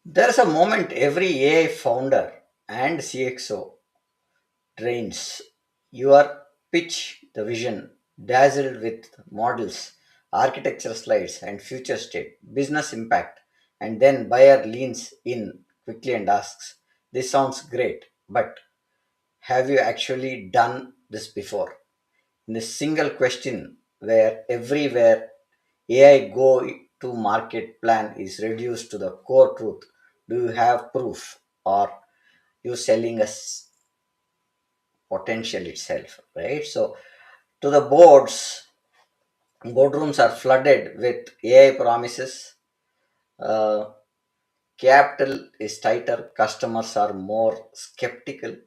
There's a moment every AI founder and CXO drains. Your pitch, the vision, dazzled with models, architecture slides, and future state, business impact, and then buyer leans in quickly and asks, "This sounds great, but have you actually done this before?" In a single question, where everywhere AI go to market plan is reduced to the core truth. Do you have proof, or you selling us potential itself, right? So to the boardrooms are flooded with AI promises. uh, Capital is tighter, customers are more skeptical,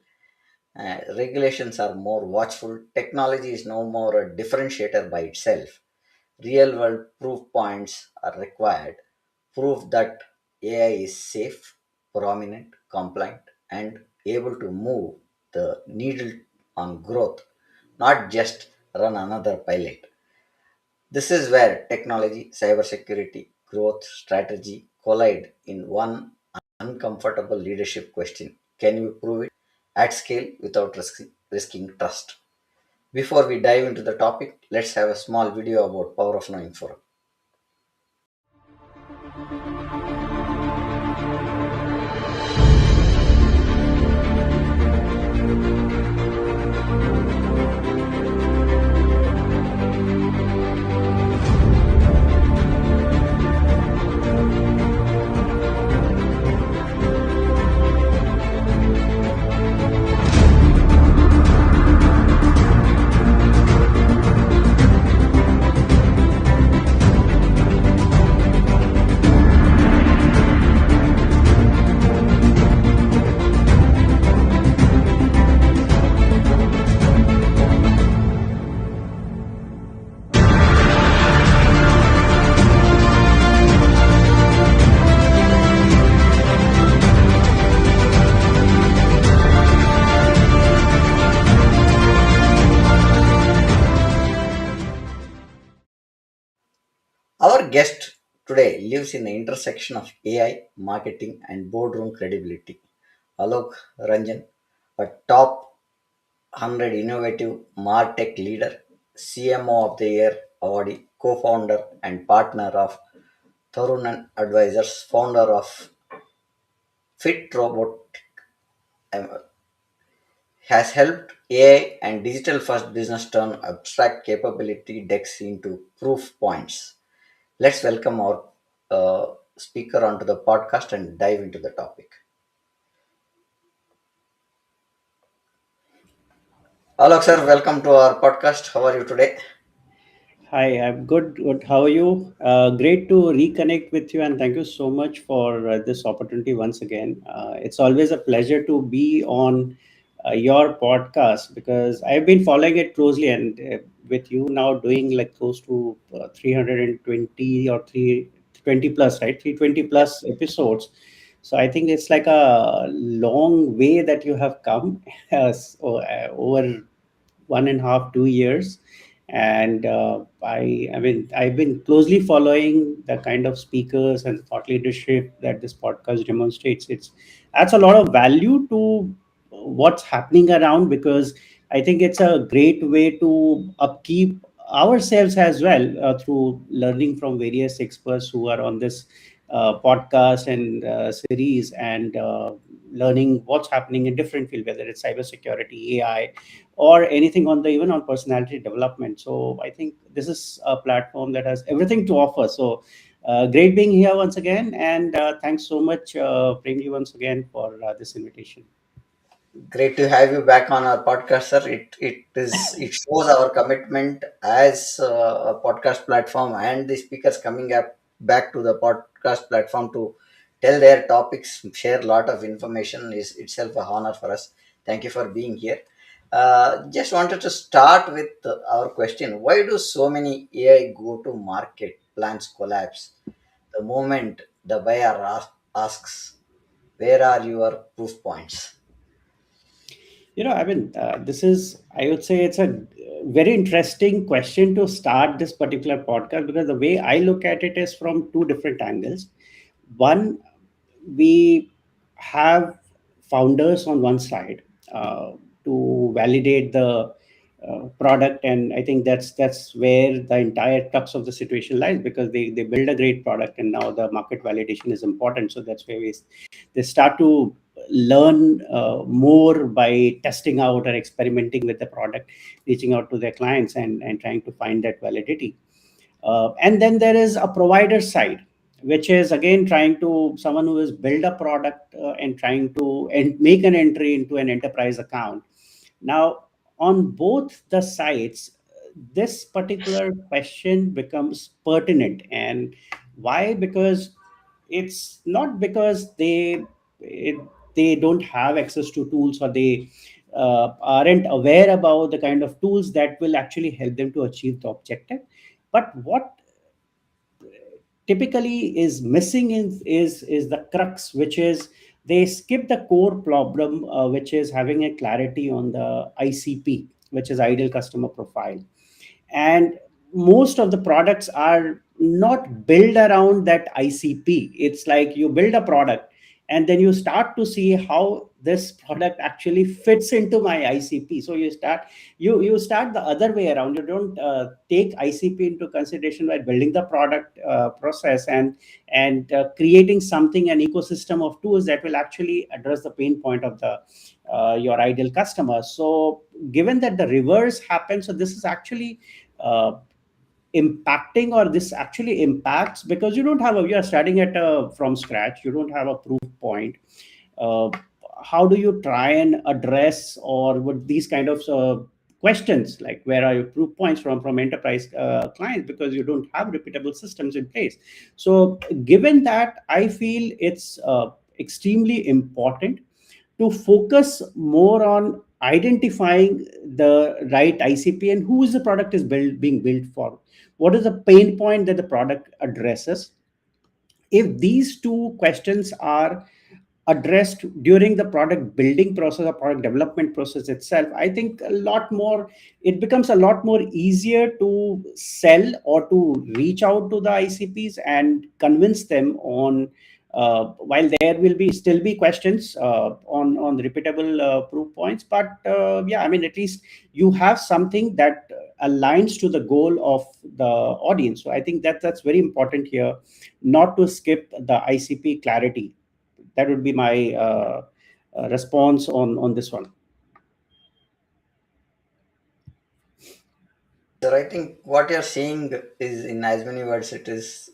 regulations are more watchful, technology is no more a differentiator by itself. Real world proof points are required. Proof that AI is safe, prominent, compliant, and able to move the needle on growth, not just run another pilot. This is where technology, cybersecurity, growth strategy collide in one uncomfortable leadership question. Can you prove it at scale without risking trust? Before we dive into the topic, let's have a small video about Power of Knowing Forum. Our guest today lives in the intersection of AI, marketing, and boardroom credibility. Alok Ranjan, a top 100 innovative MarTech leader, CMO of the Year awardee, co founder and partner of Tharunan Advisors, founder of Fit Robot, um, has helped AI and digital first business turn abstract capability decks into proof points. Let's welcome our speaker onto the podcast and dive into the topic. Hello, sir. Welcome to our podcast. How are you today? Hi, I'm good. Good. How are you? Great to reconnect with you, and thank you so much for this opportunity once again. It's always a pleasure to be on your podcast because I've been following it closely, and with you now doing like close to 320 or 320 plus, right? 320 Yeah. plus episodes. So I think it's like a long way that you have come over 1.5 2 years. And I mean I've been closely following the kind of speakers and thought leadership that this podcast demonstrates. It's adds a lot of value to what's happening around, because I think it's a great way to upkeep ourselves as well, through learning from various experts who are on this podcast and series, and learning what's happening in different fields, whether it's cybersecurity, AI, or anything on the even on personality development. So I think this is a platform that has everything to offer. So great being here once again, and thanks so much, Premji, once again for this invitation. Great to have you back on our podcast, sir. It shows our commitment as a podcast platform and the speakers coming up back to the podcast platform to tell their topics, share a lot of information is itself a honor for us. Thank you for being here. Just wanted to start with our question: why do so many AI go to market plans collapse the moment the buyer asks, "Where are your proof points?" I mean, this is, I would say, it's a very interesting question to start this particular podcast, because the way I look at it is from two different angles. One, we have founders on one side uh, to validate the product, and I think that's where the entire crux of the situation lies, because they build a great product and now the market validation is important. So that's where they start to learn more by testing out or experimenting with the product, reaching out to their clients and trying to find that validity. And then there is a provider side, which is again trying to someone who has built a product and trying to and make an entry into an enterprise account. Now, on both the sides, this particular question becomes pertinent. And why? Because it's not because they don't have access to tools, or they aren't aware about the kind of tools that will actually help them to achieve the objective. But what typically is missing is the crux, which is they skip the core problem, which is having a clarity on the ICP, which is ideal customer profile. And most of the products are not built around that ICP. It's like you build a product and then you start to see how this product actually fits into my ICP. So you start the other way around. You don't take ICP into consideration while building the product process and creating something, an ecosystem of tools that will actually address the pain point of the your ideal customer. So given that the reverse happens, so this is actually uh, impacting, or this actually impacts, because you don't have you are starting at from scratch, you don't have a proof point. uh, how do you try and address or would these kind of questions, like where are your proof points from enterprise clients, because you don't have repeatable systems in place. So given that, I feel it's extremely important to focus more on identifying the right ICP and who is the product is being built for. What is the pain point that the product addresses? If these two questions are addressed during the product building process or product development process itself, I think a lot more, it becomes a lot more easier to sell or to reach out to the ICPs and convince them on, while there will be still be questions on the repeatable proof points. But yeah, I mean, at least you have something that aligns to the goal of the audience. So I think that that's very important here, not to skip the ICP clarity. That would be my response on this one. Sir, I think what you're saying is, in as many words, it is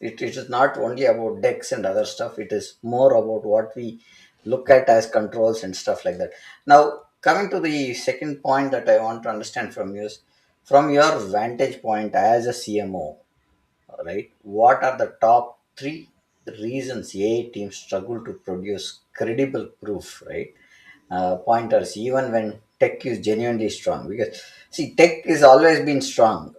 not only about decks and other stuff. It is more about what we look at as controls and stuff like that. Now, coming to the second point that I want to understand from you is, from your vantage point as a CMO, right? What are the top three reasons AI teams struggle to produce credible proof, right? Pointers, even when tech is genuinely strong. Because see, tech is always been strong.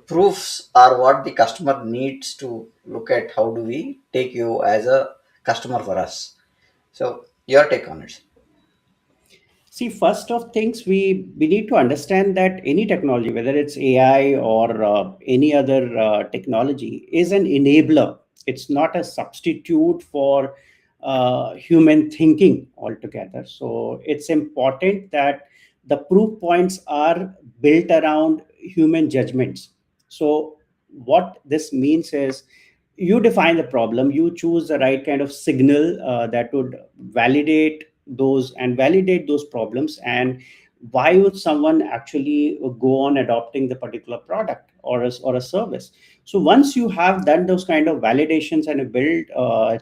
Proofs are what the customer needs to look at. How do we take you as a customer for us? So your take on it. See, first of things, we need to understand that any technology, whether it's AI or any other technology, is an enabler. It's not a substitute for human thinking altogether. So it's important that the proof points are built around human judgments. So what this means is, you define the problem, you choose the right kind of signal that would validate those problems, and why would someone actually go on adopting the particular product or a service. So once you have done those kind of validations and build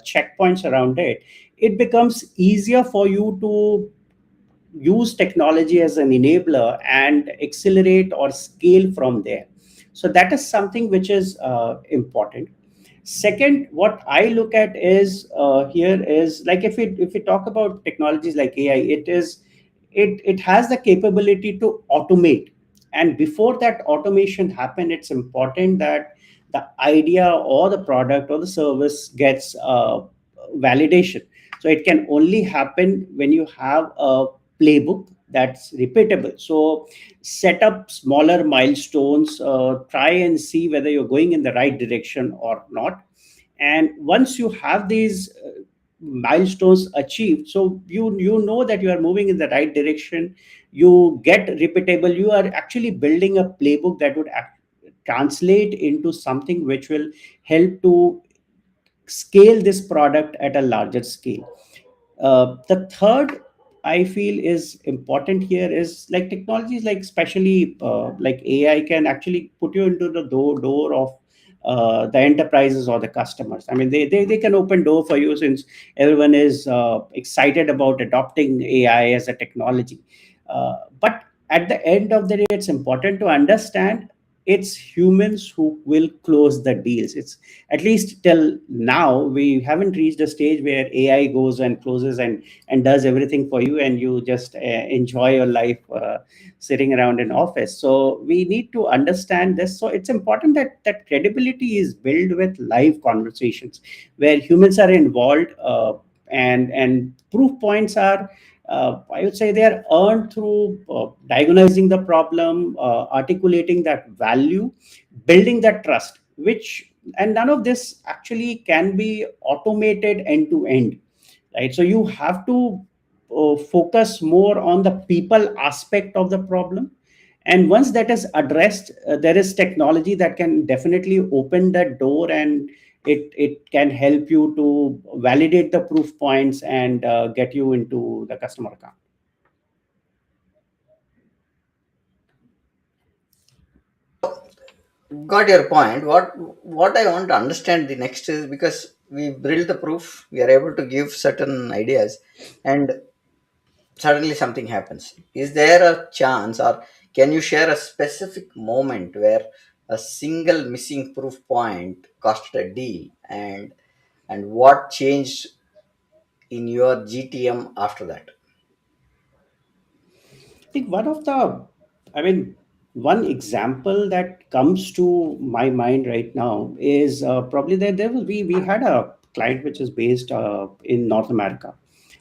checkpoints around it, it becomes easier for you to use technology as an enabler and accelerate or scale from there. So that is something which is important. Second, what I look at is here is, like, if we talk about technologies like AI, it has the capability to automate. And before that automation happen, it's important that the idea or the product or the service gets validation. So it can only happen when you have a playbook that's repeatable. So set up smaller milestones, try and see whether you're going in the right direction or not. And once you have these milestones achieved, so you know that you are moving in the right direction. You get repeatable, you are actually building a playbook that would translate into something which will help to scale this product at a larger scale. The third I feel is important here is like technologies like especially like AI can actually put you into the door of the enterprises or the customers. I mean, they can open door for you since everyone is excited about adopting AI as a technology. But at the end of the day, it's important to understand it's humans who will close the deals. It's at least till now we haven't reached a stage where AI goes and closes and does everything for you, and you just enjoy your life sitting around in office. So we need to understand this. So it's important that that credibility is built with live conversations where humans are involved, and proof points are, I would say, they are earned through diagnosing the problem, articulating that value, building that trust, which, and none of this actually can be automated end to end, right? So you have to focus more on the people aspect of the problem. And once that is addressed, there is technology that can definitely open that door, and it can help you to validate the proof points and get you into the customer account. Got your point. What I want to understand the next is, because we build the proof, we are able to give certain ideas, and suddenly something happens. Is there a chance, or can you share a specific moment where a single missing proof point costed a deal, and what changed in your GTM after that? I think I mean, one example that comes to my mind right now is probably that we had a client which is based in North America.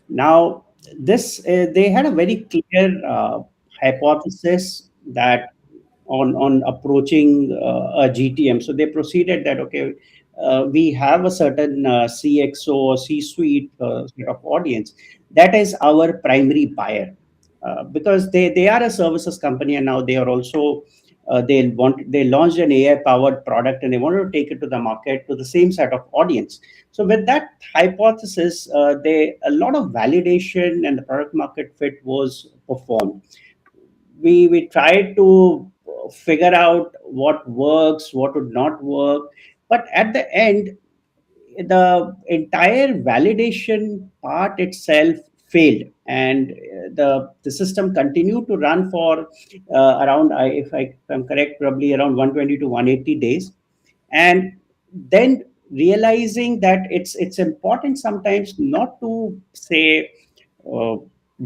Now, this they had a very clear hypothesis that on approaching a GTM. So they proceeded that, okay, we have a certain CXO or C-suite sort of audience that is our primary buyer, because they are a services company, and now they are also they launched an AI powered product, and they wanted to take it to the market to the same set of audience. So with that hypothesis, they a lot of validation and the product market fit was performed. We tried to figure out what works, what would not work, but at the end, the entire validation part itself failed, and the system continued to run for around, if I'm correct, probably around 120 to 180 days. And then realizing that it's important sometimes not to say uh,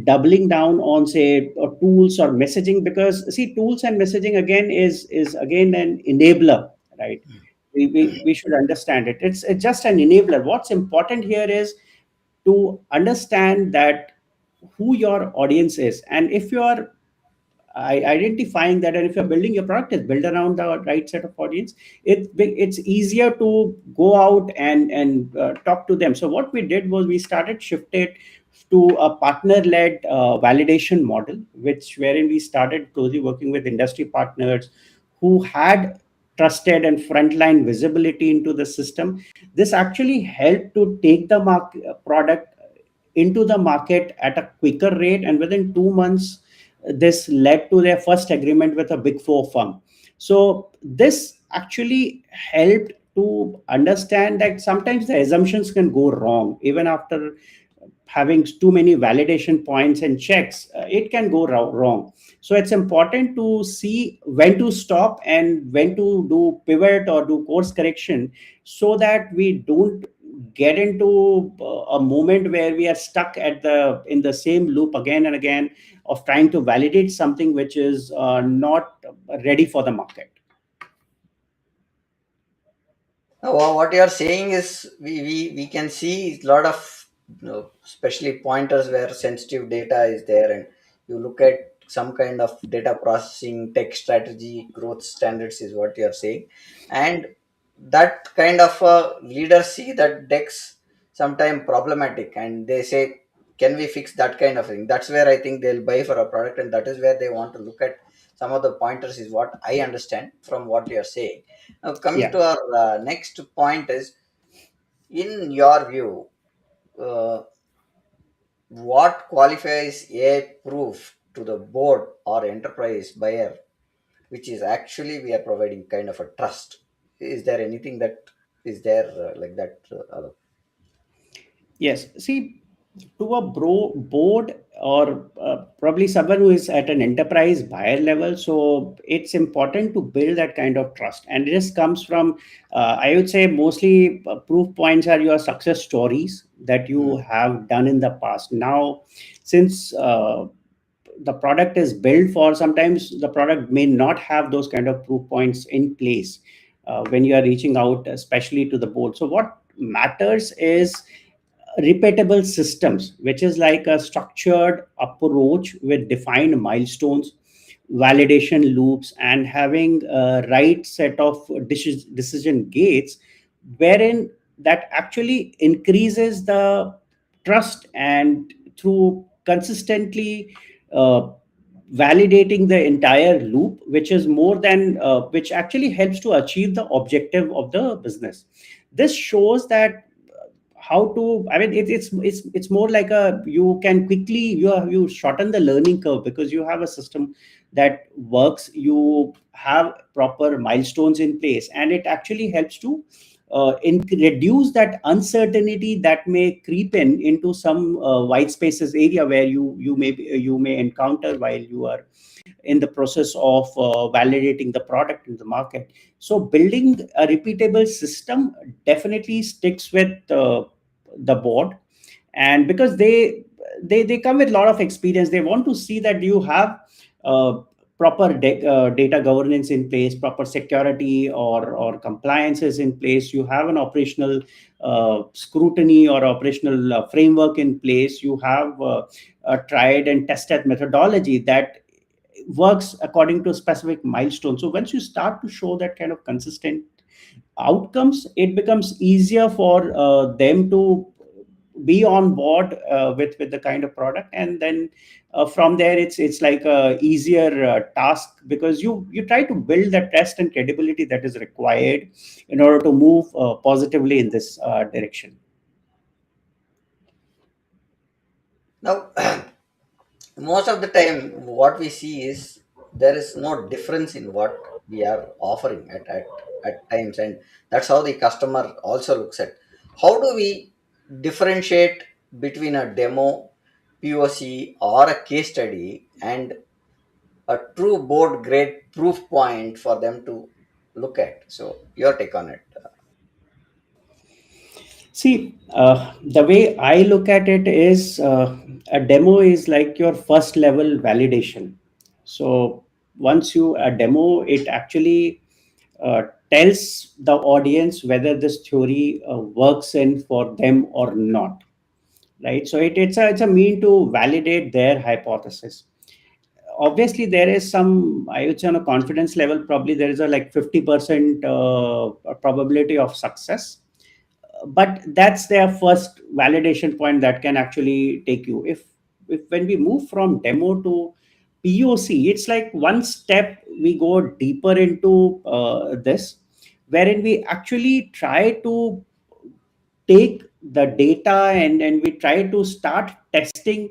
doubling down on say tools or messaging, because see, tools and messaging again is again an enabler, right? We should understand it. It's just an enabler. What's important here is to understand that who your audience is, and if you are identifying that, and if you're building your product is built around the right set of audience, it's easier to go out and talk to them. So what we did was we started shifted to a partner led validation model, which wherein we started closely working with industry partners who had trusted and frontline visibility into the system. This actually helped to take the product into the market at a quicker rate, and within 2 months this led to their first agreement with a big four firm. So this actually helped to understand that sometimes the assumptions can go wrong even after having too many validation points and checks. It can go wrong. So it's important to see when to stop and when to do pivot or do course correction, so that we don't get into a moment where we are stuck at the in the same loop again and again of trying to validate something which is not ready for the market. What you are saying is, we can see a lot of, especially pointers where sensitive data is there, and you look at some kind of data processing, tech strategy, growth standards is what you are saying, and that kind of leader see that decks sometimes problematic, and they say, can we fix that kind of thing? That's where I think they'll buy for a product, and that is where they want to look at some of the pointers, is what I understand from what you're saying. Now coming Yeah. to our next point is, in your view, uh, what qualifies a proof to the board or enterprise buyer, which is actually we are providing kind of a trust? Is there anything that is there like that, Yes. See, to a board, or probably someone who is at an enterprise buyer level, so it's important to build that kind of trust. And this comes from, I would say, mostly proof points are your success stories that you Mm, have done in the past. Now, since the product is built for, sometimes the product may not have those kind of proof points in place when you are reaching out, especially to the board. So what matters is repeatable systems, which is like a structured approach with defined milestones, validation loops, and having a right set of decision gates, wherein that actually increases the trust. And through consistently uh, validating the entire loop, which is more than which actually helps to achieve the objective of the business. This shows that how to, I mean, it's more like a, you can quickly, you shorten the learning curve because you have a system that works, you have proper milestones in place, and it actually helps to reduce that uncertainty that may creep into some white spaces area where you may encounter while you are in the process of validating the product in the market. So building a repeatable system definitely sticks with the board. And because they come with a lot of experience, they want to see that you have uh, proper data governance in place, proper security or compliances in place, you have an operational scrutiny or operational framework in place, you have a tried and tested methodology that works according to a specific milestone. So once you start to show that kind of consistent outcomes, it becomes easier for them to be on board with the kind of product. And then from there, it's like a easier task, because you try to build the trust and credibility that is required in order to move positively in this direction. now most of the time what we see is there is no difference in what we are offering at times, and that's how the customer also looks at. How do we differentiate between a demo, POC, or a case study and a true board grade proof point for them to look at? So your take on it. See, the way I look at it is a demo is like your first level validation. So once you a demo, it actually tells the audience whether this theory works in for them or not, right? So it's a mean to validate their hypothesis. Obviously, there is some, I would say, on a confidence level, probably there is a like 50% probability of success, but that's their first validation point that can actually take you. If when we move from demo to POC, it's like one step we go deeper into this, wherein we actually try to take the data, and we try to start testing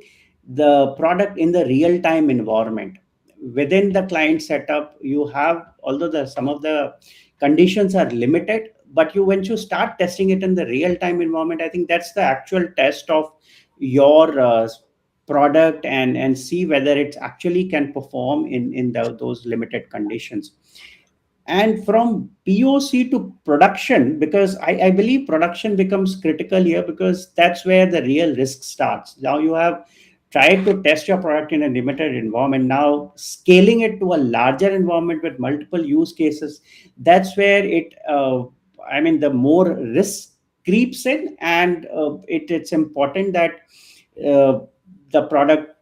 the product in the real time environment within the client setup. You have, although the some of the conditions are limited, but you once you start testing it in the real time environment, I think that's the actual test of your product, and see whether it actually can perform in those limited conditions. And from POC to production, because I believe production becomes critical here, because that's where the real risk starts. Now you have tried to test your product in a limited environment, now scaling it to a larger environment with multiple use cases, that's where I mean, the more risk creeps in. And it's important that uh, the product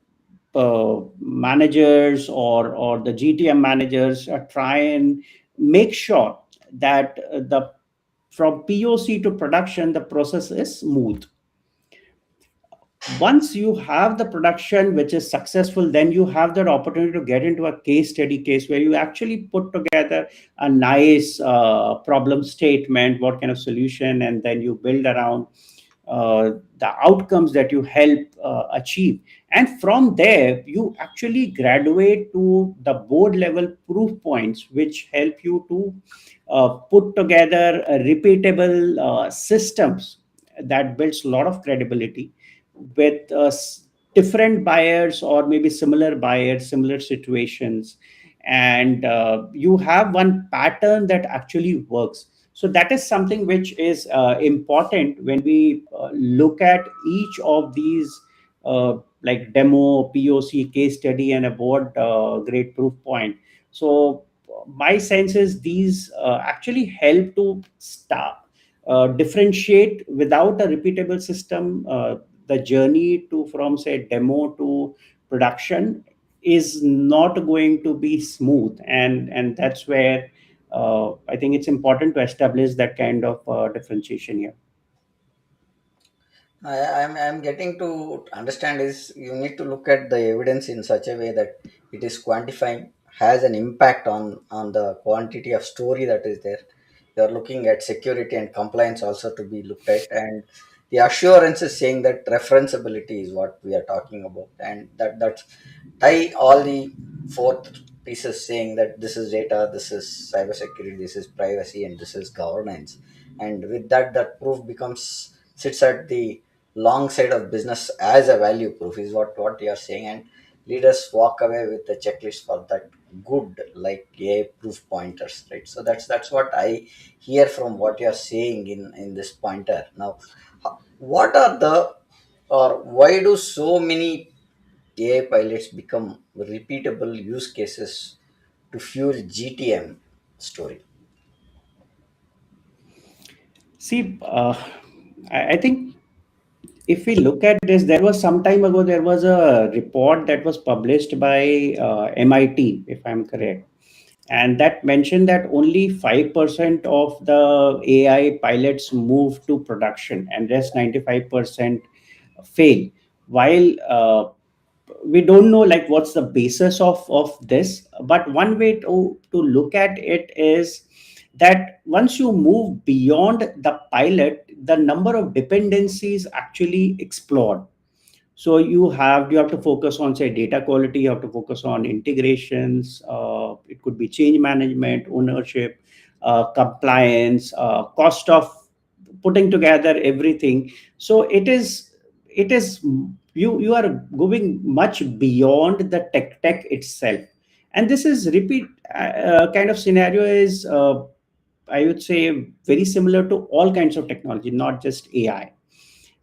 managers or the GTM managers try and make sure that the from POC to production, the process is smooth. Once you have the production which is successful, then you have that opportunity to get into a case study case where you actually put together a nice problem statement, what kind of solution, and then you build around the outcomes that you help achieve. And from there, you actually graduate to the board level proof points, which help you to put together repeatable systems that builds a lot of credibility with different buyers or maybe similar buyers, similar situations, and you have one pattern that actually works. So that is something which is important when we look at each of these like demo, POC, case study, and a board grade proof point. So my sense is these actually help to start differentiate without a repeatable system. The journey to from say demo to production is not going to be smooth, and that's where I think it's important to establish that kind of differentiation here. I'm getting to understand is you need to look at the evidence in such a way that it is quantifying, has an impact on the quantity of story that is there. You're looking at security and compliance also to be looked at, and the assurance is saying that referenceability is what we are talking about, and that's tie all the fourth pieces saying that this is data, this is cybersecurity, this is privacy, and this is governance. And with that, that proof becomes sits at the long side of business as a value proof is what you're saying, and leaders walk away with the checklist for that good like a proof pointers, right? So that's what I hear from what you're saying in this pointer. Now, what are the or why do so many AI pilots become repeatable use cases to fuel GTM story? See, I think if we look at this, there was some time ago, there was a report that was published by MIT, if I'm correct. And that mentioned that only 5% of the AI pilots move to production and rest 95% fail. While we don't know like what's the basis of this, but one way to look at it is that once you move beyond the pilot, the number of dependencies actually explode. So you have to focus on say data quality, you have to focus on integrations, it could be change management, ownership, compliance, cost of putting together everything. So it is you are going much beyond the tech itself. And this is repeat kind of scenario is I would say very similar to all kinds of technology, not just AI,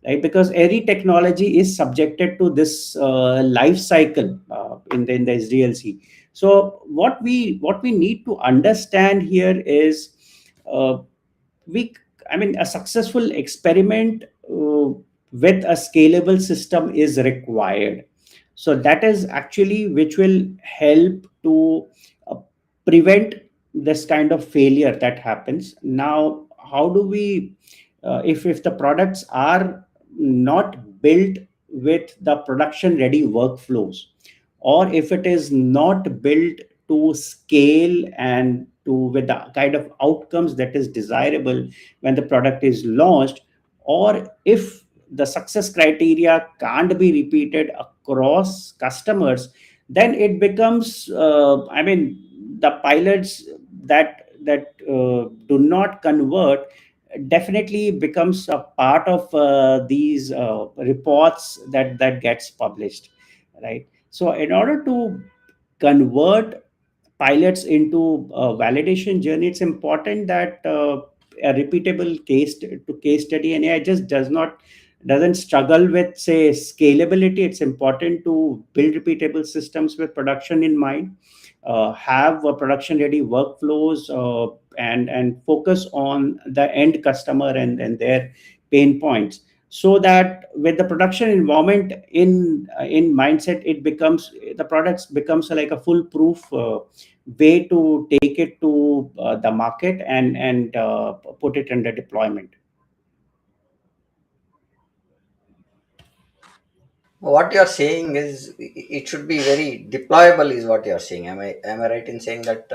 right? Because every technology is subjected to this life cycle in the SDLC. So what we need to understand here is uh, we I mean a successful experiment with a scalable system is required. So that is actually which will help to uh, prevent this kind of failure that happens. Now how do we if the products are not built with the production ready workflows, or if it is not built to scale and to with the kind of outcomes that is desirable when the product is launched, or if the success criteria can't be repeated across customers, then it becomes the pilots that do not convert definitely becomes a part of these reports that gets published, right? So in order to convert pilots into a validation journey, it's important that a repeatable case study and AI just doesn't struggle with say scalability. It's important to build repeatable systems with production in mind, have a production ready workflows, and focus on the end customer and their pain points, so that with the production environment in mindset, it becomes the products becomes like a foolproof way to take it to the market and put it under deployment. What you're saying is it should be very deployable, is what you're saying. Am I right in saying that?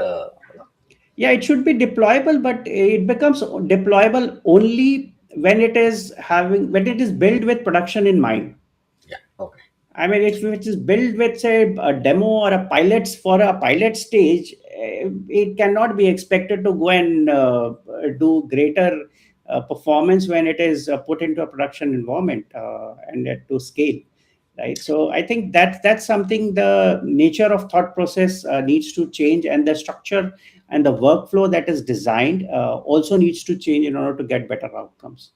Yeah, it should be deployable, but it becomes deployable only when it is built with production in mind. Yeah. Okay. I mean, if it is built with, say, a demo or a pilots for a pilot stage, it cannot be expected to go and do greater performance when it is put into a production environment and to scale, right? So I think that's something the nature of thought process needs to change, and the structure and the workflow that is designed also needs to change in order to get better outcomes.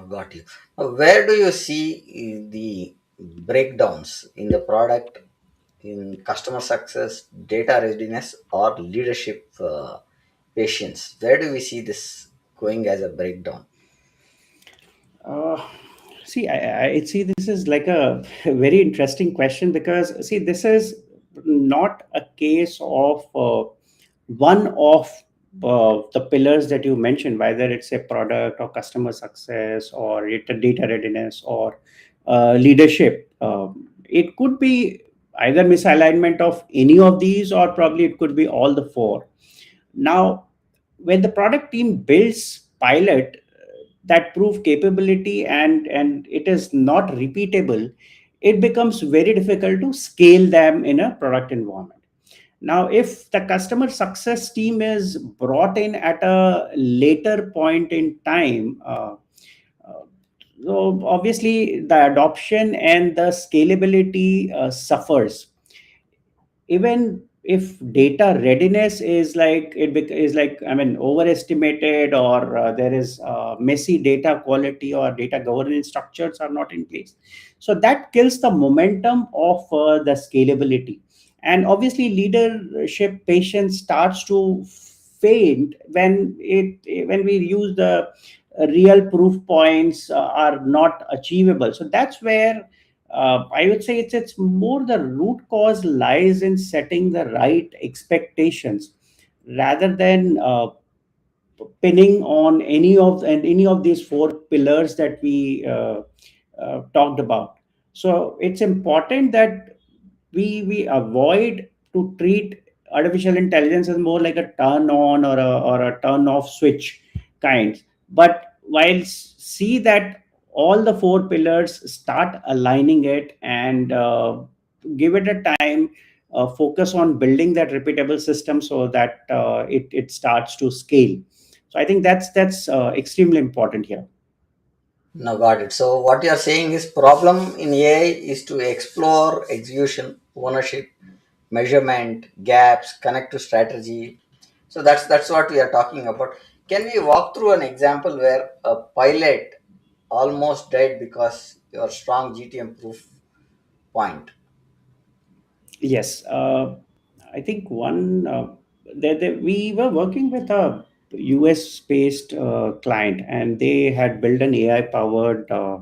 Got you. Where do you see the breakdowns in the product, in customer success, data readiness, or leadership patience? Where do we see this going as a breakdown? Uh, See, I see this is like a very interesting question, because see, this is not a case of one of the pillars that you mentioned, whether it's a product or customer success or data readiness or leadership. It could be either misalignment of any of these, or probably it could be all the four. Now, when the product team builds pilot that prove capability and it is not repeatable, it becomes very difficult to scale them in a product environment. Now, if the customer success team is brought in at a later point in time, uh, so obviously the adoption and the scalability suffers. Even if data readiness is like is like, I mean, overestimated, or there is messy data quality or data governance structures are not in place, so that kills the momentum of the scalability. And obviously leadership patience starts to faint when we use the real proof points are not achievable. So that's where I would say it's more the root cause lies in setting the right expectations rather than pinning on any of these four pillars that we talked about. So it's important that we avoid to treat artificial intelligence as more like a turn on or a turn off switch kind, but while see that all the four pillars, start aligning it and give it a time, focus on building that repeatable system so that it starts to scale. So I think that's extremely important here. No, got it. So what you are saying is problem in AI is to explore execution, ownership, measurement, gaps, connect to strategy. So that's what we are talking about. Can we walk through an example where a pilot almost died because your strong GTM proof point? Yes, I think one we were working with a US based client, and they had built an AI powered uh,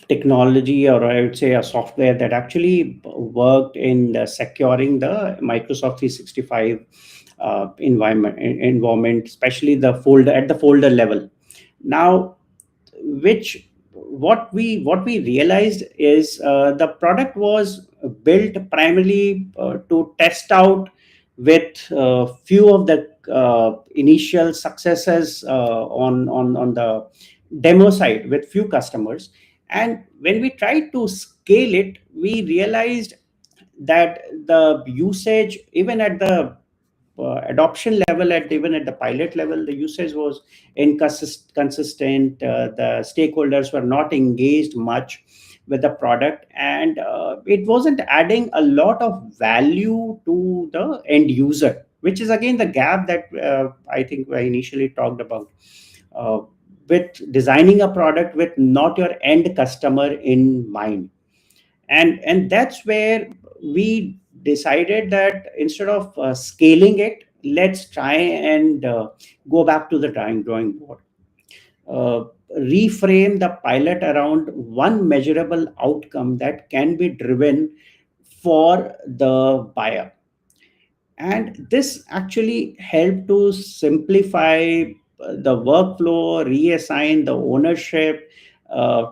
technology, or I would say a software that actually worked in securing the Microsoft 365 environment, especially the folder at the folder level. Now, which what we realized is the product was built primarily to test out with few of the initial successes on the demo side with few customers. And when we tried to scale it, we realized that the usage, even at the adoption level, at even at the pilot level, the usage was inconsistent. The stakeholders were not engaged much with the product, and it wasn't adding a lot of value to the end user, which is again the gap that I think I initially talked about, uh, with designing a product with not your end customer in mind. And that's where we decided that instead of scaling it, let's try and go back to the drawing board, uh, reframe the pilot around one measurable outcome that can be driven for the buyer. and this actually helped to simplify the workflow, reassign the ownership,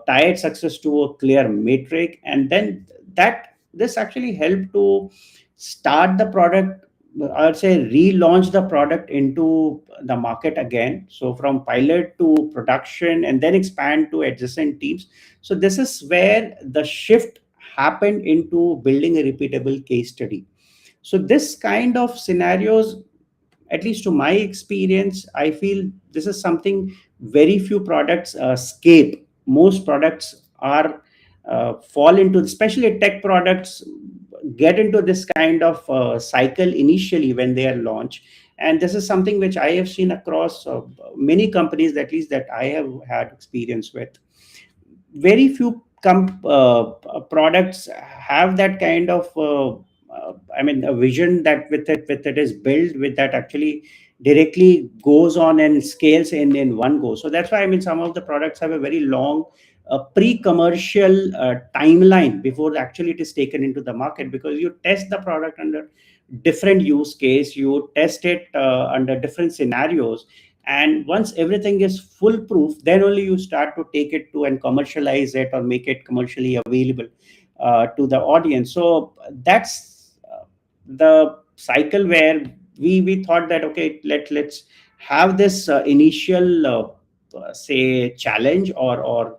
tied success to a clear metric, and then that this actually helped to start the product, I would say relaunch the product into the market again. So from pilot to production and then expand to adjacent teams. So this is where the shift happened into building a repeatable case study. So this kind of scenarios, at least to my experience, I feel this is something very few products scape. Most products are fall into, especially tech products, get into this kind of cycle initially when they are launched. And this is something which I have seen across many companies, at least that I have had experience with. Very few products have that kind of I mean a vision that with it is built with that actually directly goes on and scales in one go. So that's why I mean some of the products have a very long pre-commercial timeline before actually it is taken into the market, because you test the product under different use case, you test it under different scenarios, and once everything is foolproof, then only you start to take it to and commercialize it or make it commercially available to the audience. So that's the cycle where we thought that okay, let's have this initial say challenge or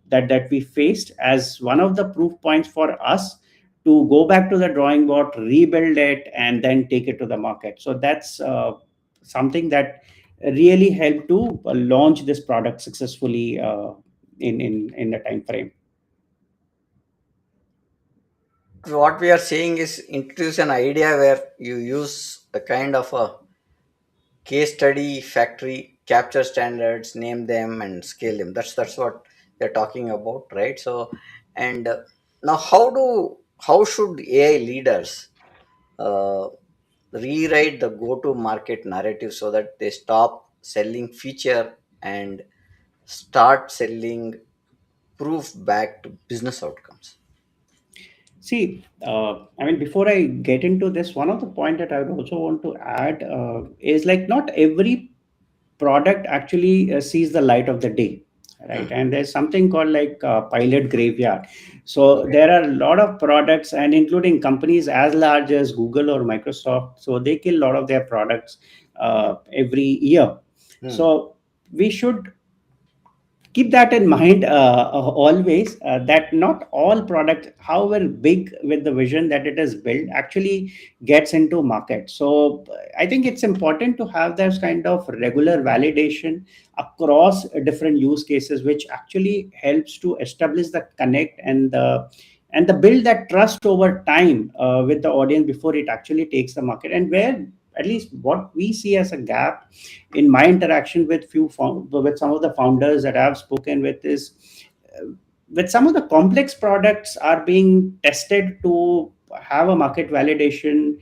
that we faced as one of the proof points for us to go back to the drawing board, rebuild it, and then take it to the market. So that's something that really helped to launch this product successfully in the time frame. What we are saying is introduce an idea where you use a kind of a case study factory, capture standards, name them, and scale them. That's what they're talking about, right? So, and now how should AI leaders uh, rewrite the go-to-market narrative so that they stop selling feature and start selling proof back to business outcomes? See, I mean, before I get into this, one of the point that I would also want to add is like not every product actually sees the light of the day, right? Hmm. And there's something called like pilot graveyard. So Okay. there are a lot of products, and including companies as large as Google or Microsoft. So they kill a lot of their products every year. Hmm. So we should keep that in mind always, that not all product, however big with the vision that it is built, actually gets into market. So I think it's important to have this kind of regular validation across different use cases, which actually helps to establish the connect and the build that trust over time with the audience before it actually takes the market. And where at least what we see as a gap in my interaction with with some of the founders that I've spoken with is uh, with some of the complex products are being tested to have a market validation,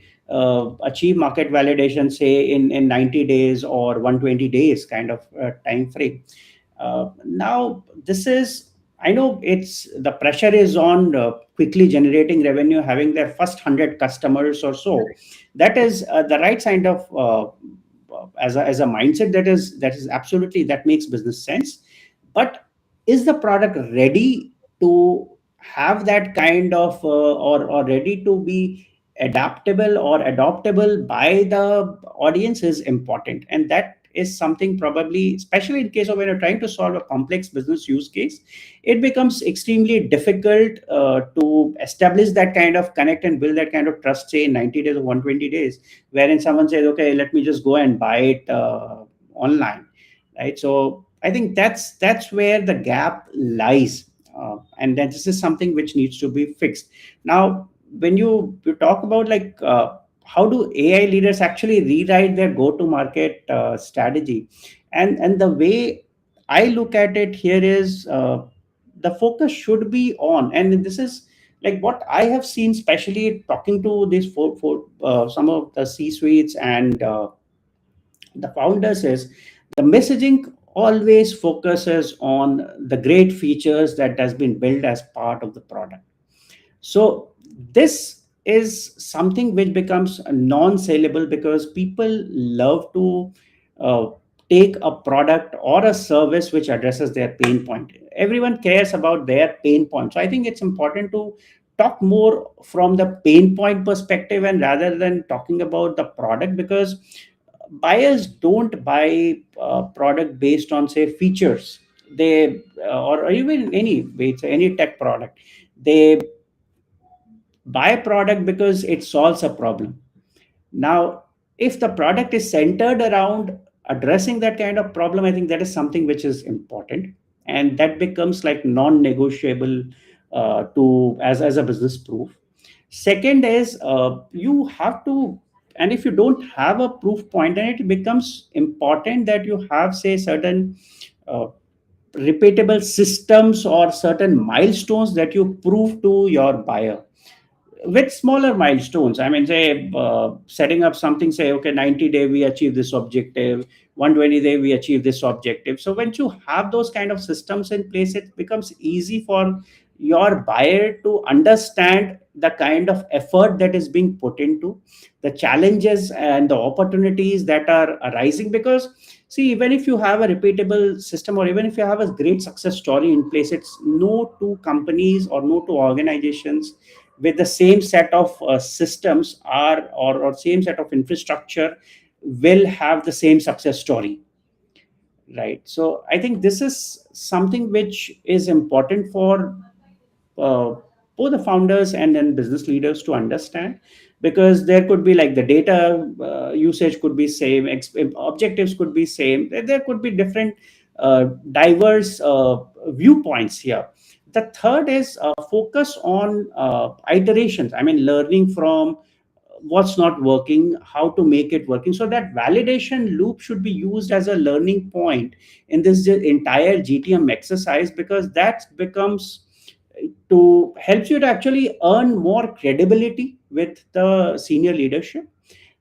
achieve market validation, say in 90 days or 120 days kind of time frame. Now, this is, I know it's the pressure is on quickly generating revenue, having their first 100 customers or so. That is the right kind of as a mindset, that is absolutely, that makes business sense. But is the product ready to have that kind of or ready to be adaptable or adoptable by the audience is important. And that is something probably, especially in case of when you're trying to solve a complex business use case, it becomes extremely difficult to establish that kind of connect and build that kind of trust, say in 90 days or 120 days, wherein someone says, okay, let me just go and buy it online, right? So I think that's where the gap lies, and that this is something which needs to be fixed. Now, when you talk about like how do AI leaders actually rewrite their go-to-market strategy, and the way I look at it here is the focus should be on, and this is like what I have seen, especially talking to these for some of the C-suites and the founders, is the messaging always focuses on the great features that has been built as part of the product. So this is something which becomes non-saleable because people love to uh, take a product or a service which addresses their pain point. Everyone cares about their pain point. So I think it's important to talk more from the pain point perspective and rather than talking about the product, because buyers don't buy product based on say features. They or even any it's any tech product, they buy a product because it solves a problem. Now, if the product is centered around addressing that kind of problem, I think that is something which is important, and that becomes like non-negotiable to as a business proof. Second is you have to, and if you don't have a proof point, then it becomes important that you have say certain uh, repeatable systems or certain milestones that you prove to your buyer with smaller milestones. I mean, say setting up something, say, okay, 90-day we achieve this objective, 120-day we achieve this objective. So when you have those kind of systems in place, it becomes easy for your buyer to understand the kind of effort that is being put into the challenges and the opportunities that are arising. Because see, even if you have a repeatable system or even if you have a great success story in place, it's no two companies or no two organizations with the same set of systems or same set of infrastructure will have the same success story, right? So I think this is something which is important for uh, both the founders and then business leaders to understand, because there could be like the data usage could be same, objectives could be same, there could be different diverse viewpoints here. The third is focus on iterations, I mean learning from what's not working, how to make it working. So that validation loop should be used as a learning point in this entire GTM exercise, because that becomes to helps you to actually earn more credibility with the senior leadership,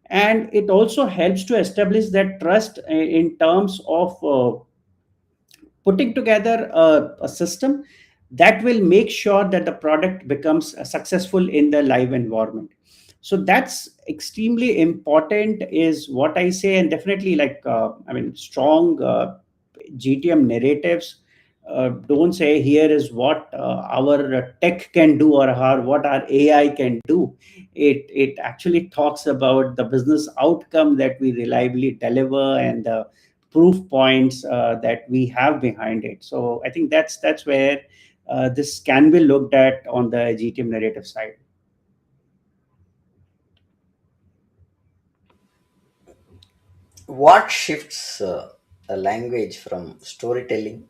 and it also helps to establish that trust in terms of putting together a system that will make sure that the product becomes successful in the live environment. So that's extremely important is what I say. And definitely like I mean strong GTM narratives don't say here is what our tech can do or what our AI can do. It actually talks about the business outcome that we reliably deliver and the proof points that we have behind it. So I think that's where this can be looked at on the GTM narrative side. What shifts a language from storytelling,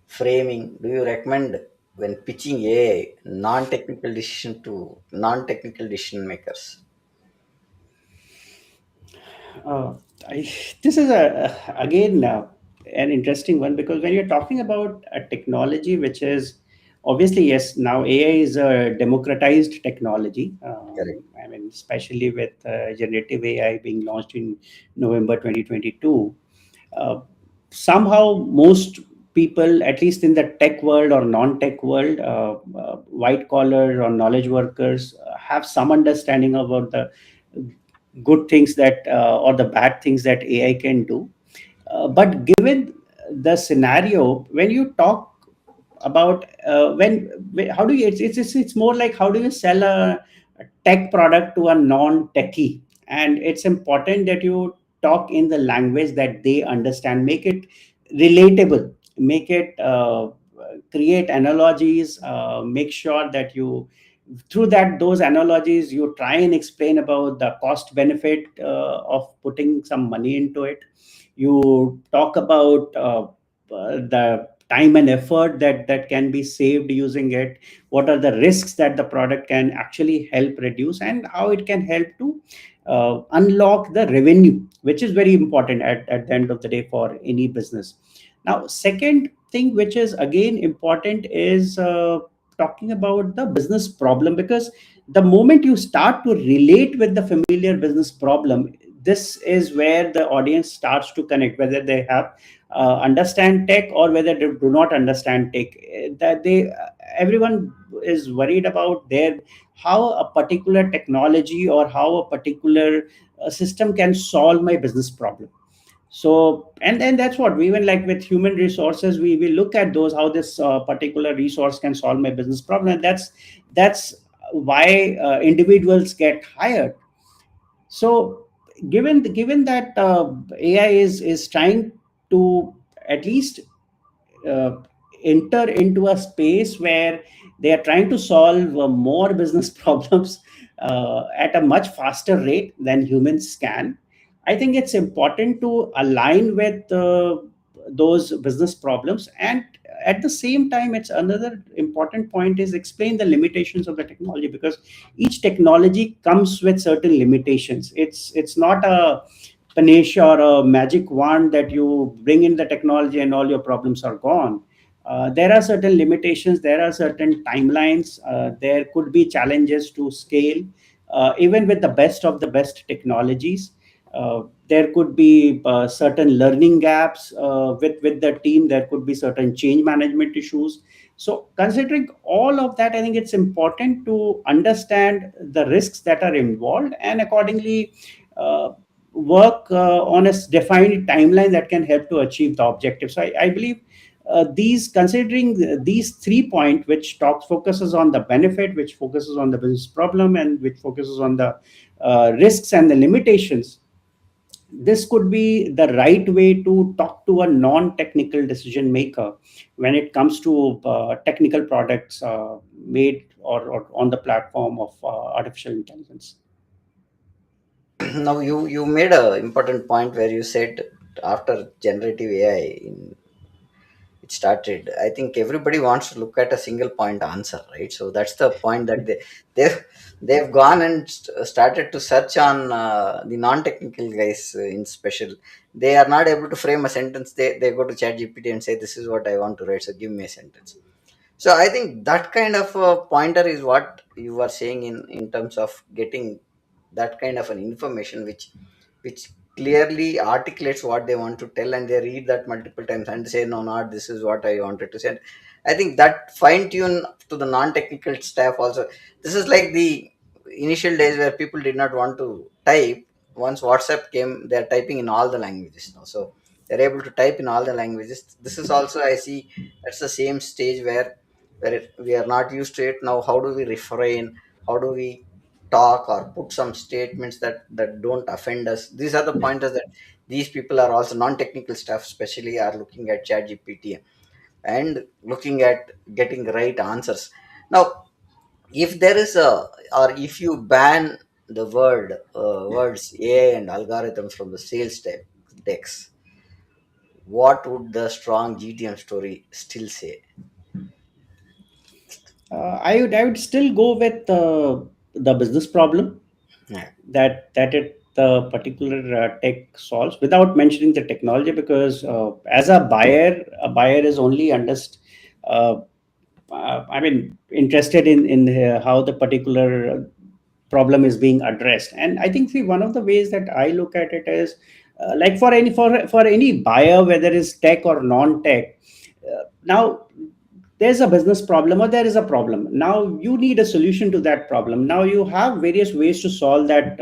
framing do you recommend when pitching AI non-technical decision makers? Uh, I, this is a again an interesting one, because when you're talking about a technology which is obviously, yes, now AI is a democratized technology. Correct. I mean, especially with generative AI being launched in November 2022. Uh, Somehow, most people, at least in the tech world or non-tech world, white collar or knowledge workers, have some understanding about the good things that or the bad things that AI can do. But given the scenario, when you talk about how do you it's more like how do you sell a tech product to a non-techie, and it's important that you talk in the language that they understand, make it relatable, make it create analogies, make sure that you through that those analogies you try and explain about the cost benefit of putting some money into it. You talk about the time and effort that can be saved using it, what are the risks that the product can actually help reduce, and how it can help to unlock the revenue, which is very important at the end of the day for any business. Now second thing which is again important is talking about the business problem, because the moment you start to relate with the familiar business problem, this is where the audience starts to connect, whether they have understand tech or whether they do not understand tech. That they everyone is worried about their how a particular technology or how a particular system can solve my business problem. So and that's what we, even like with human resources, we look at those, how this particular resource can solve my business problem. And that's why individuals get hired. So given that AI is trying to at least uh, enter into a space where they are trying to solve more business problems at a much faster rate than humans can. I think it's important to align with those business problems, and at the same time, it's another important point is explain the limitations of the technology, because each technology comes with certain limitations. It's not a panacea or a magic wand that you bring in the technology and all your problems are gone. There are certain limitations, there are certain timelines, there could be challenges to scale, even with the best of the best technologies. There could be certain learning gaps with the team, there could be certain change management issues. So considering all of that, I think it's important to understand the risks that are involved and accordingly uh, work on a defined timeline that can help to achieve the objective. So I believe these considering these 3 points, which talks focuses on the benefit, which focuses on the business problem, and which focuses on the risks and the limitations, this could be the right way to talk to a non-technical decision maker when it comes to technical products made or on the platform of artificial intelligence. Now you made a important point where you said after generative AI it started. I think everybody wants to look at a single point answer, right? So that's the point that they've they've gone and started to search on the non-technical guys in special. They are not able to frame a sentence. They go to chat GPT and say, this is what I want to write, so give me a sentence. So I think that kind of a pointer is what you are saying in terms of getting that kind of an information which clearly articulates what they want to tell, and they read that multiple times and say, no, not this is what I wanted to say. I think that fine tune to the non-technical staff also. This is like the initial days where people did not want to type. Once WhatsApp came, they're typing in all the languages now. So they're able to type in all the languages. This is also, I see, that's the same stage where we are not used to it now. How do we refrain? How do we talk or put some statements that don't offend us? These are the pointers that these people are also non-technical staff especially are looking at chat gpt and looking at getting right answers. Now, if there is a, or if you ban the words AI and algorithms from the sales decks, what would the strong GTM story still say? I would still go with the business problem Yeah. that it the particular tech solves without mentioning the technology, because as a buyer is only uh, I mean interested in how the particular problem is being addressed. And I think, see, one of the ways that I look at it is like for any buyer, whether it's tech or non-tech, now there's a business problem or there is a problem. Now you need a solution to that problem. Now you have various ways to solve that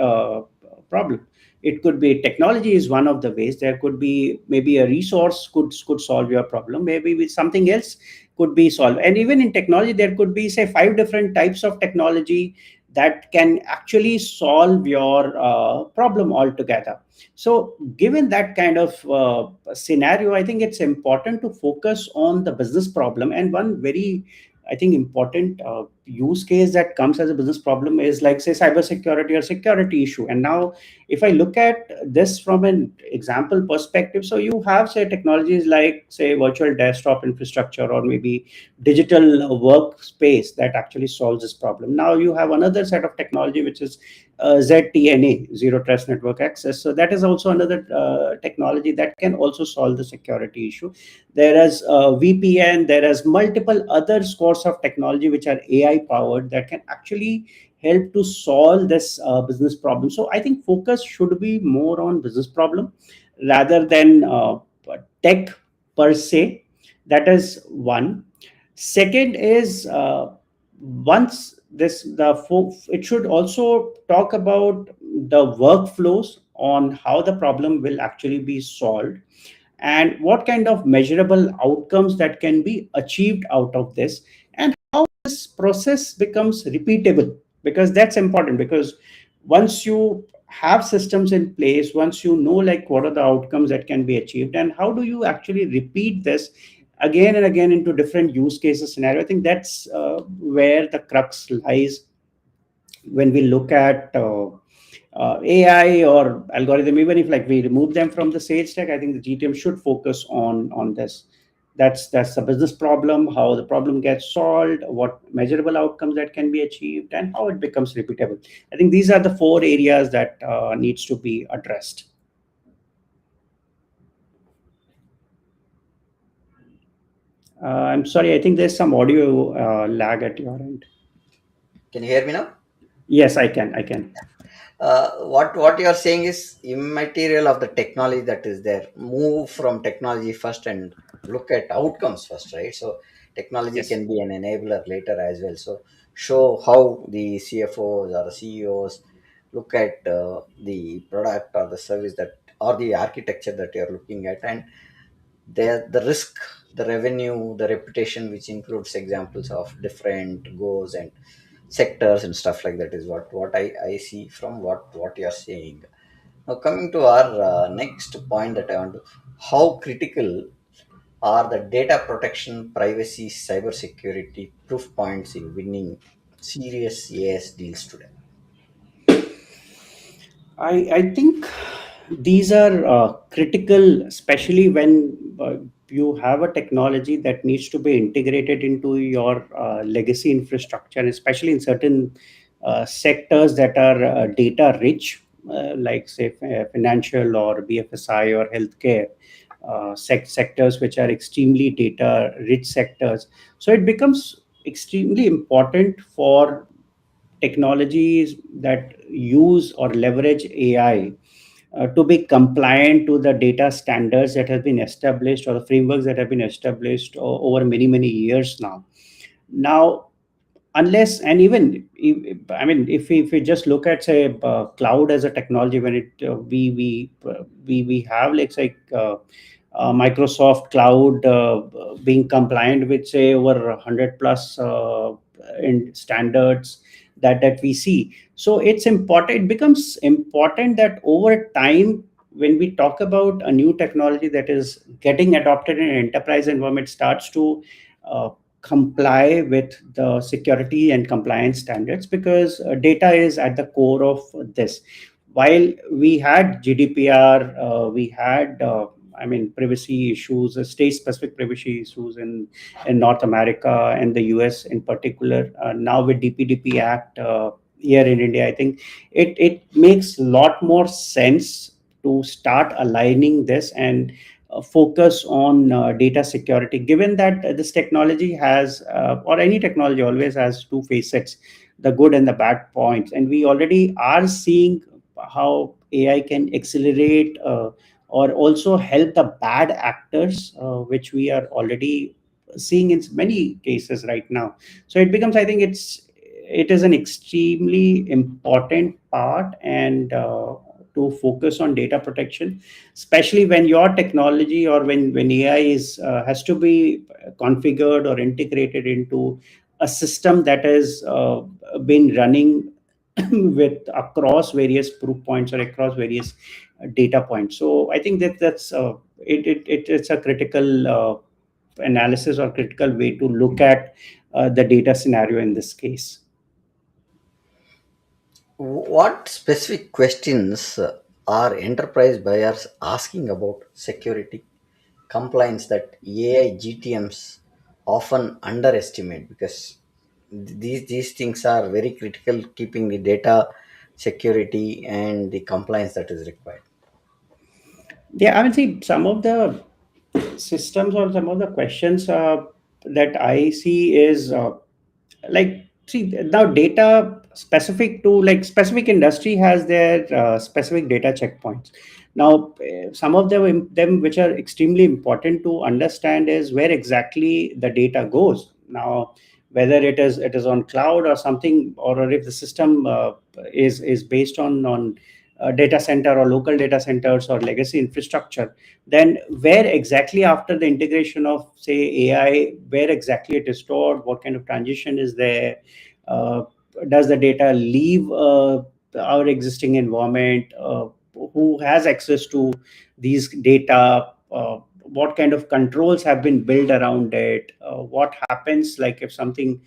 problem. It could be technology is one of the ways. There could be maybe a resource could solve your problem. Maybe with something else could be solved. And even in technology, there could be say 5 different types of technology that can actually solve your problem altogether. So, given that kind of scenario, I think it's important to focus on the business problem. And one very, I think, important use case that comes as a business problem is like, say, cybersecurity or security issue. And now, if I look at this from an example perspective, so you have, say, technologies like, say, virtual desktop infrastructure or maybe digital workspace that actually solves this problem. Now, you have another set of technology, which is ZTNA, Zero Trust Network Access. So that is also another technology that can also solve the security issue. There is VPN. There is multiple other scores of technology which are AI powered that can actually help to solve this business problem. So I think focus should be more on business problem rather than tech per se. That is one. Second is, once this it should also talk about the workflows on how the problem will actually be solved, and what kind of measurable outcomes that can be achieved out of this, and how this process becomes repeatable, because that's important. Because once you have systems in place, once you know like what are the outcomes that can be achieved, and how do you actually repeat this again and again into different use cases scenario, I think that's where the crux lies when we look at AI or algorithm. Even if like we remove them from the sales stack, I think the GTM should focus on this. That's the business problem, how the problem gets solved, what measurable outcomes that can be achieved, and how it becomes repeatable. I think these are the four areas that needs to be addressed. I'm sorry, I think there's some audio lag at your end. Can you hear me now? Yes, I can. I can. What you are saying is immaterial of the technology that is there. Move from technology first and look at outcomes first, right? So technology Yes. can be an enabler later as well. So show how the CFOs or the CEOs look at the product or the service that or the architecture that you are looking at, and the risk, the revenue, the reputation, which includes examples of different goals and sectors and stuff like that, is what I see from what you're saying. Now coming to our next point that I want to, how critical are the data protection, privacy, cybersecurity proof points in winning serious AS deals today? I think these are critical, especially when you have a technology that needs to be integrated into your legacy infrastructure, and especially in certain sectors that are data rich, like say financial or BFSI or healthcare. Sectors which are extremely data rich sectors. So it becomes extremely important for technologies that use or leverage AI to be compliant to the data standards that have been established, or the frameworks that have been established over many, many years now. Now, unless, and even I mean, if we just look at say cloud as a technology, when it we have like say Microsoft cloud being compliant with say over 100 plus in standards that we see. So it's important, it becomes important that over time, when we talk about a new technology that is getting adopted in an enterprise environment, starts to uh, comply with the security and compliance standards, because data is at the core of this. While we had GDPR, we had I mean privacy issues, state specific privacy issues in North America and the US in particular. Now with DPDP Act here in India, I think it makes a lot more sense to start aligning this and focus on data security, given that this technology has, or any technology always has two facets, the good and the bad points. And we already are seeing how AI can accelerate or also help the bad actors, which we are already seeing in many cases right now. So it becomes, I think it is an extremely important part, and to focus on data protection, especially when your technology, or when AI is has to be configured or integrated into a system that has been running with across various proof points or across various data points. So I think that's it's a critical analysis or critical way to look at the data scenario in this case. What specific questions are enterprise buyers asking about security compliance that AI GTMs often underestimate? Because these things are very critical, keeping the data security and the compliance that is required. Yeah, I mean, see, some of the systems or some of the questions that I see is like, see, now data. specific to, like, specific industry has their specific data checkpoints. Now, some of them which are extremely important to understand is where exactly the data goes. Now, whether it is on cloud or something, or if the system is based on data center or local data centers or legacy infrastructure, then where exactly, after the integration of, say, AI, where exactly it is stored, what kind of transition is there, uh, does the data leave our existing environment, who has access to these data, what kind of controls have been built around it, what happens, like, if something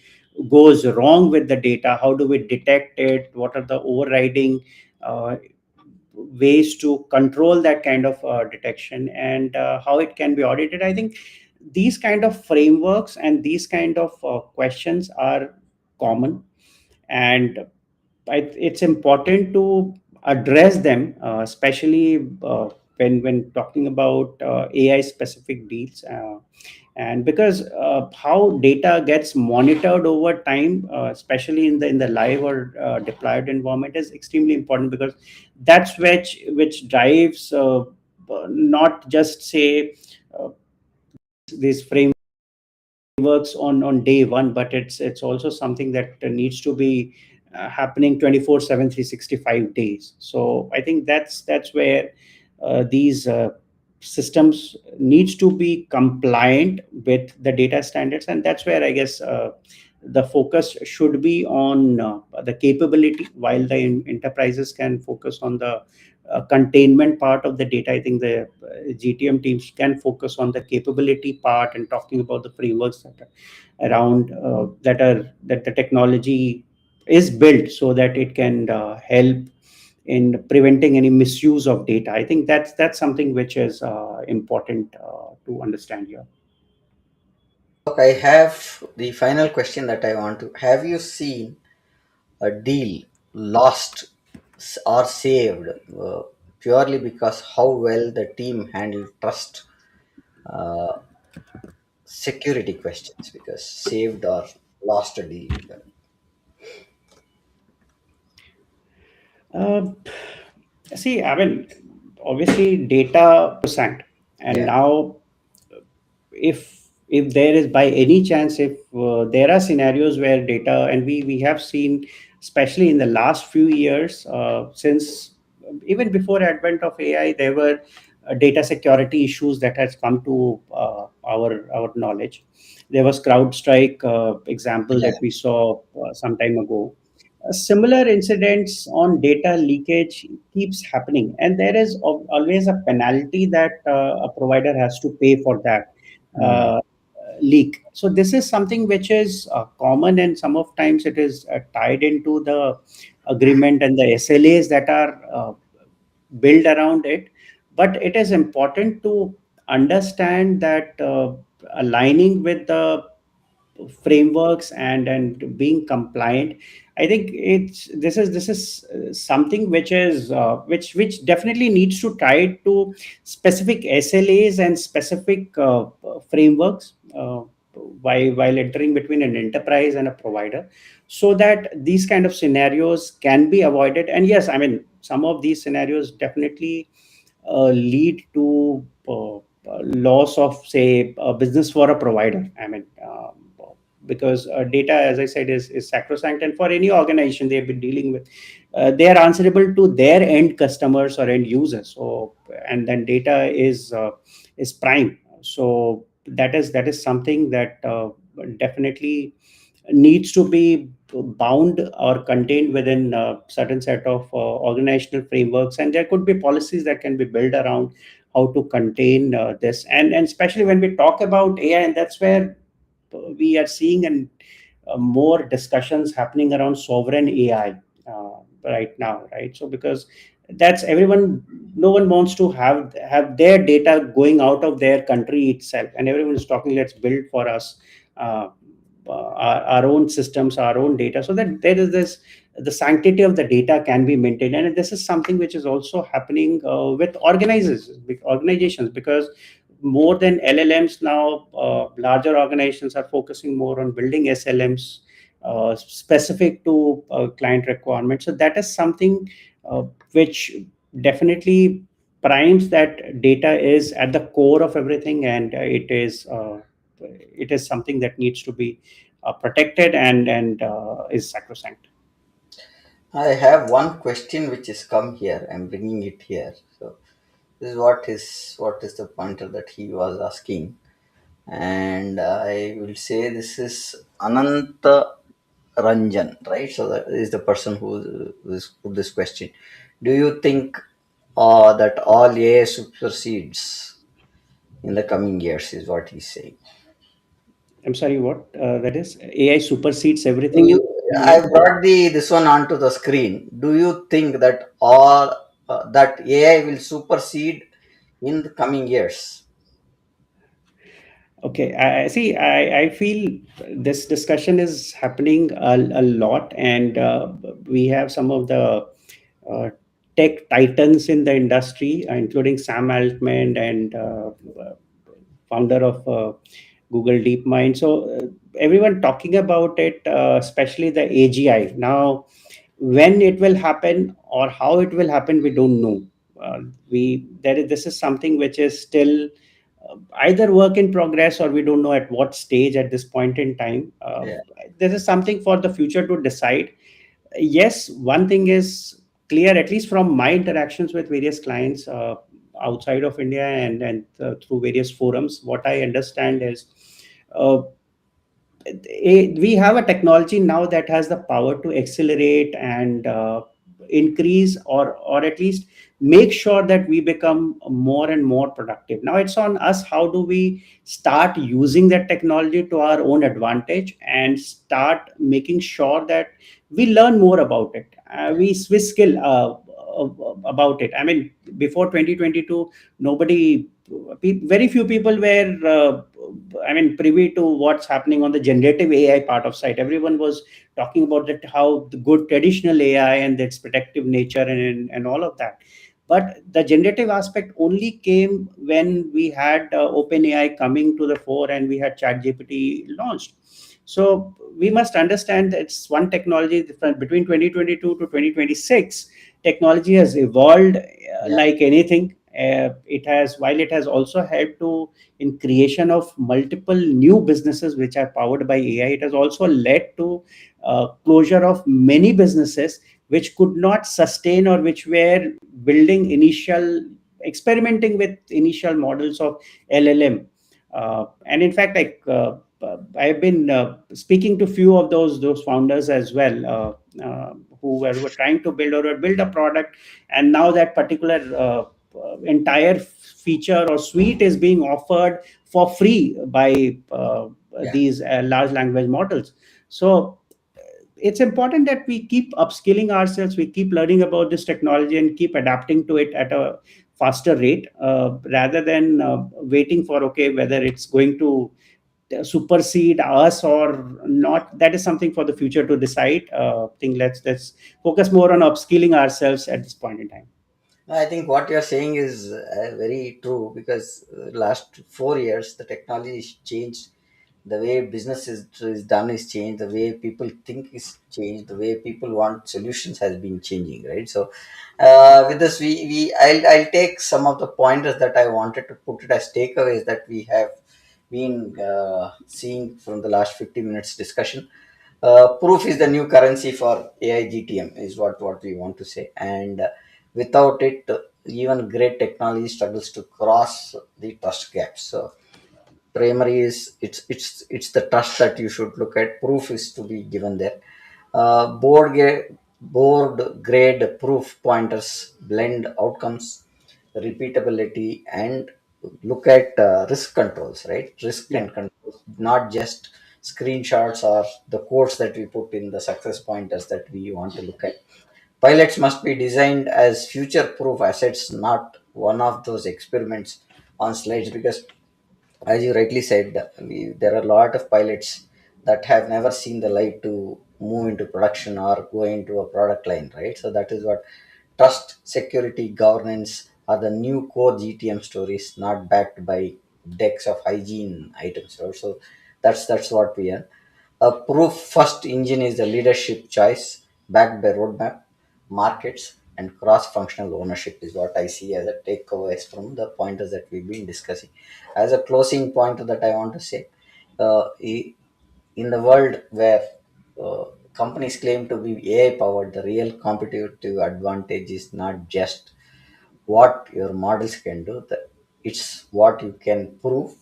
goes wrong with the data, how do we detect it, what are the overriding uh, ways to control that kind of detection, and how it can be audited. I think these kind of frameworks and these kind of questions are common, and it's important to address them, especially when talking about AI specific deals, and because how data gets monitored over time, especially in the live or deployed environment, is extremely important, because that's which drives, not just, say, uh, these frameworks on day one, but it's also something that needs to be happening 24/7, 365 days. So I think that's where these systems needs to be compliant with the data standards, and that's where, I guess, the focus should be on the capability, while the enterprises can focus on the containment part of the data. I think the GTM teams can focus on the capability part, and talking about the frameworks that are around, that the technology is built so that it can help in preventing any misuse of data. I think that's something which is important to understand here. Look, I have the final question that I want to. Have you seen a deal lost or saved purely because how well the team handled trust, uh, security questions? Because saved or lost a deal. Uh, See, I mean, obviously, data percent, and Yeah. now, if there is, by any chance, if there are scenarios where data, and we have seen, especially in the last few years, since even before advent of AI, there were data security issues that has come to our knowledge. There was CrowdStrike example Yeah. that we saw some time ago. Similar incidents on data leakage keeps happening, and there is always a penalty that a provider has to pay for that Hmm. uh, leak. So this is something which is common, and some of times it is tied into the agreement and the SLAs that are built around it. But it is important to understand that aligning with the frameworks and being compliant, I think this is something which is which definitely needs to tie it to specific SLAs and specific frameworks, while entering between an enterprise and a provider, so that these kind of scenarios can be avoided. And yes, I mean, some of these scenarios definitely lead to loss of, say, a business for a provider. I mean, because data, as I said, is sacrosanct, and for any organization they've been dealing with, they are answerable to their end customers or end users. So, and then data is prime. So that is something that definitely needs to be bound or contained within a certain set of organizational frameworks, and there could be policies that can be built around how to contain this. And especially when we talk about AI, and that's where we are seeing and more discussions happening around sovereign AI right now, right? So because that's everyone, no one wants to have their data going out of their country itself, and everyone is talking, let's build for us uh, our own systems, our own data, so that there is this, the sanctity of the data can be maintained. And this is something which is also happening with organizations, because more than LLMs now, larger organizations are focusing more on building SLMs, specific to client requirements. So that is something which definitely primes that data is at the core of everything, and it is something that needs to be protected and is sacrosanct. I have one question which has come here. I'm bringing it here. So this is what is the pointer that he was asking, and I will say this is Ananta Ranjan, right? So that is the person who is put this question. Do you think that all AI supersedes in the coming years? Is what he's saying. I'm sorry, what that is? AI supersedes Do everything in you? coming I years? brought the this one onto the screen. Do you think that all that AI will supersede in the coming years? Okay, I see. I feel this discussion is happening a lot, and we have some of the uh, tech titans in the industry, including Sam Altman and founder of Google DeepMind. So everyone talking about it, especially the AGI. Now, when it will happen or how it will happen, we don't know. This is something which is still either work in progress, or we don't know at what stage at this point in time. Yeah, This is something for the future to decide. Yes, one thing is clear, at least from my interactions with various clients outside of India and through various forums. What I understand is uh, we have a technology now that has the power to accelerate and increase, or at least make sure that we become more and more productive. Now it's on us, how do we start using that technology to our own advantage and start making sure that we learn more about it, yeah, we skill about it. I mean, before 2022, nobody very few people were I mean, privy to what's happening on the generative AI part of site. Everyone was talking about that, how the good traditional AI and its protective nature and all of that. But the generative aspect only came when we had OpenAI coming to the fore and we had ChatGPT launched. So we must understand that it's one technology different between 2022 to 2026. Technology has evolved yeah, like anything. It has, while it has also helped to in creation of multiple new businesses which are powered by AI. It has also led to closure of many businesses which could not sustain, or which were building initial experimenting with initial models of LLM. And in fact, I've been speaking to few of those founders as well, who were trying to build or build a product, and now that particular entire feature or suite is being offered for free by yeah. these large language models. So it's important that we keep upskilling ourselves, we keep learning about this technology and keep adapting to it at a faster rate, rather than waiting for, okay, whether it's going to supersede us or not. That is something for the future to decide. Think let's focus more on upskilling ourselves at this point in time. I think what you're saying is very true because last 4 years the technology has changed. The way business is done is changed. The way people think is changed. The way people want solutions has been changing, right? So, with this, I'll take some of the pointers that I wanted to put it as takeaways that we have been seeing from the last 50 minutes discussion. Proof is the new currency for AI GTM, is what we want to say. And without it, even great technology struggles to cross the trust gaps. So primary is it's the trust that you should look at. Proof is to be given there. Board grade proof pointers blend outcomes, repeatability, and look at risk controls, right? Risk Yeah. and controls, not just screenshots or the codes that we put in the success pointers that we want to look at. Pilots must be designed as future proof assets, not one of those experiments on slides, because as you rightly said, there are a lot of pilots that have never seen the light to move into production or go into a product line, right? So that is what trust, security, governance are the new core GTM stories, not backed by decks of hygiene items. Right? So that's what we are. A proof first engine is the leadership choice backed by roadmap, markets, and cross functional ownership, is what I see as a takeaways from the pointers that we've been discussing. As a closing point that I want to say, in the world where uh, companies claim to be AI powered, the real competitive advantage is not just what your models can do, it's what you can prove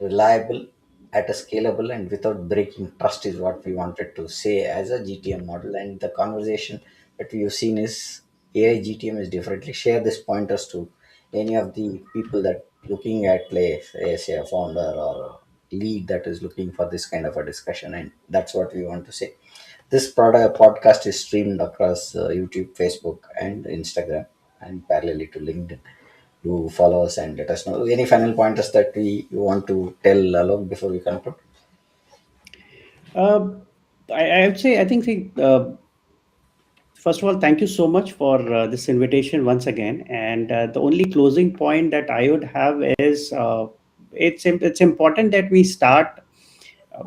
reliable at a scalable and without breaking trust, is what we wanted to say as a GTM model. And the conversation that we've seen is AI GTM is differently. Share this pointers to any of the people that looking at play, say a founder or a lead that is looking for this kind of a discussion. And that's what we want to say. This product podcast is streamed across YouTube, Facebook, and Instagram, and parallelly to LinkedIn. Do follow us and let us know any final pointers that we want to tell Alok before we conclude. Uh, I would say, I think first of all, thank you so much for this invitation once again. And the only closing point that I would have is it's important that we start uh,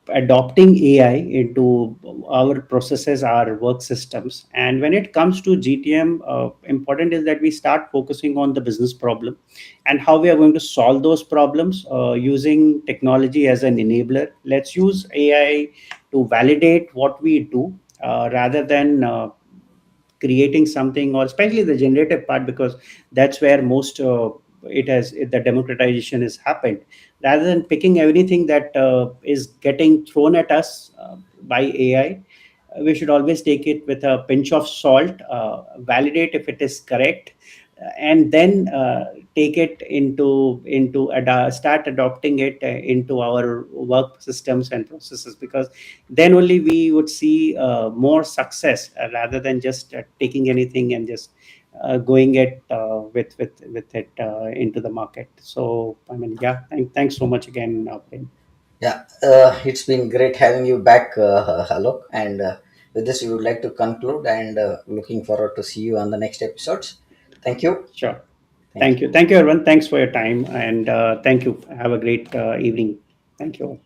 adopting AI into our processes, our work systems. And when it comes to GTM, important is that we start focusing on the business problem and how we are going to solve those problems using technology as an enabler. Let's use AI to validate what we do rather than creating something, or especially the generative part, because that's where most the democratization has happened. Rather than picking everything that is getting thrown at us by AI, we should always take it with a pinch of salt, validate if it is correct, and then take it start adopting it into our work systems and processes, because then only we would see more success rather than just taking anything and just going it with it into the market. So I mean, yeah, thanks so much again, Prem. Yeah, it's been great having you back, Alok. And with this, we would like to conclude and looking forward to see you on the next episodes. Thank you. Sure. Thank you. Thank you, everyone. Thanks for your time, and thank you. Have a great evening. Thank you all.